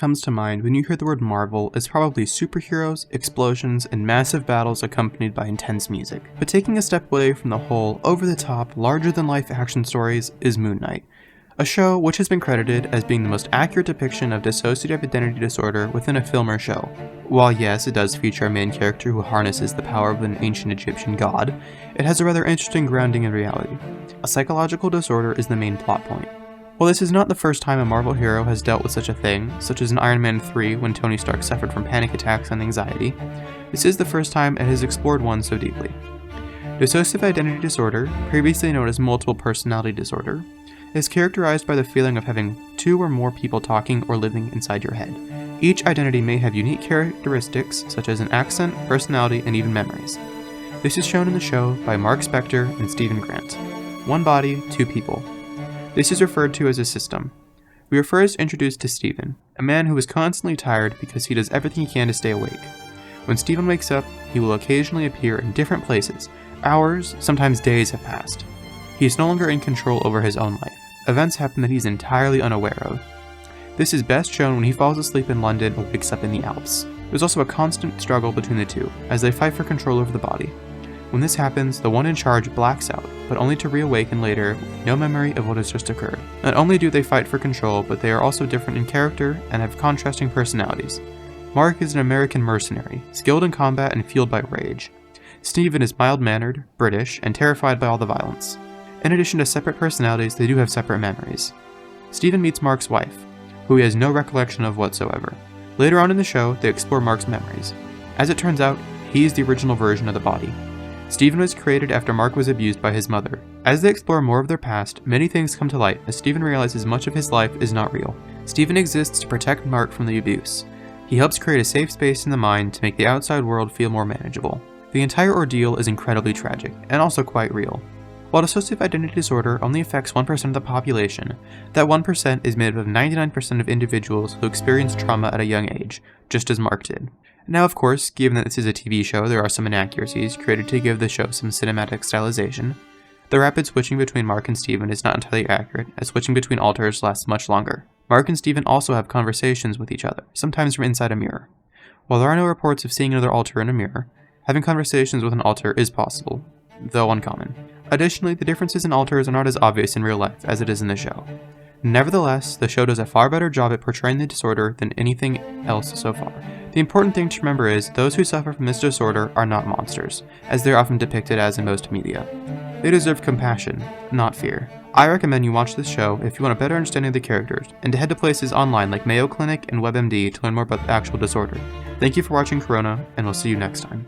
comes to mind when you hear the word Marvel is probably superheroes, explosions, and massive battles accompanied by intense music. But taking a step away from the whole, over-the-top, larger-than-life action stories is Moon Knight, a show which has been credited as being the most accurate depiction of dissociative identity disorder within a film or show. While yes, it does feature a main character who harnesses the power of an ancient Egyptian god, it has a rather interesting grounding in reality. A psychological disorder is the main plot point. While this is not the first time a Marvel hero has dealt with such a thing, such as in Iron Man 3 when Tony Stark suffered from panic attacks and anxiety, this is the first time it has explored one so deeply. Dissociative identity disorder, previously known as multiple personality disorder, is characterized by the feeling of having two or more people talking or living inside your head. Each identity may have unique characteristics such as an accent, personality, and even memories. This is shown in the show by Mark Spector and Stephen Grant. One body, two people. This is referred to as a system. We are first introduced to Stephen, a man who is constantly tired because he does everything he can to stay awake. When Stephen wakes up, he will occasionally appear in different places. Hours, sometimes days have passed. He is no longer in control over his own life. Events happen that he is entirely unaware of. This is best shown when he falls asleep in London or wakes up in the Alps. There's also a constant struggle between the two, as they fight for control over the body. When this happens, the one in charge blacks out, but only to reawaken later with no memory of what has just occurred. Not only do they fight for control, but they are also different in character and have contrasting personalities. Mark is an American mercenary, skilled in combat and fueled by rage. Stephen is mild-mannered, British, and terrified by all the violence. In addition to separate personalities, they do have separate memories. Stephen meets Mark's wife, who he has no recollection of whatsoever. Later on in the show, they explore Mark's memories. As it turns out, he is the original version of the body. Stephen was created after Mark was abused by his mother. As they explore more of their past, many things come to light as Stephen realizes much of his life is not real. Stephen exists to protect Mark from the abuse. He helps create a safe space in the mind to make the outside world feel more manageable. The entire ordeal is incredibly tragic, and also quite real. While dissociative identity disorder only affects 1% of the population, that 1% is made up of 99% of individuals who experience trauma at a young age, just as Mark did. Now, of course, given that this is a TV show, there are some inaccuracies created to give the show some cinematic stylization. The rapid switching between Mark and Stephen is not entirely accurate, as switching between alters lasts much longer. Mark and Stephen also have conversations with each other, sometimes from inside a mirror. While there are no reports of seeing another alter in a mirror, having conversations with an alter is possible, though uncommon. Additionally, the differences in alters are not as obvious in real life as it is in the show. Nevertheless, the show does a far better job at portraying the disorder than anything else so far. The important thing to remember is, those who suffer from this disorder are not monsters, as they are often depicted as in most media. They deserve compassion, not fear. I recommend you watch this show if you want a better understanding of the characters, and to head to places online like Mayo Clinic and WebMD to learn more about the actual disorder. Thank you for watching Corona, and we'll see you next time.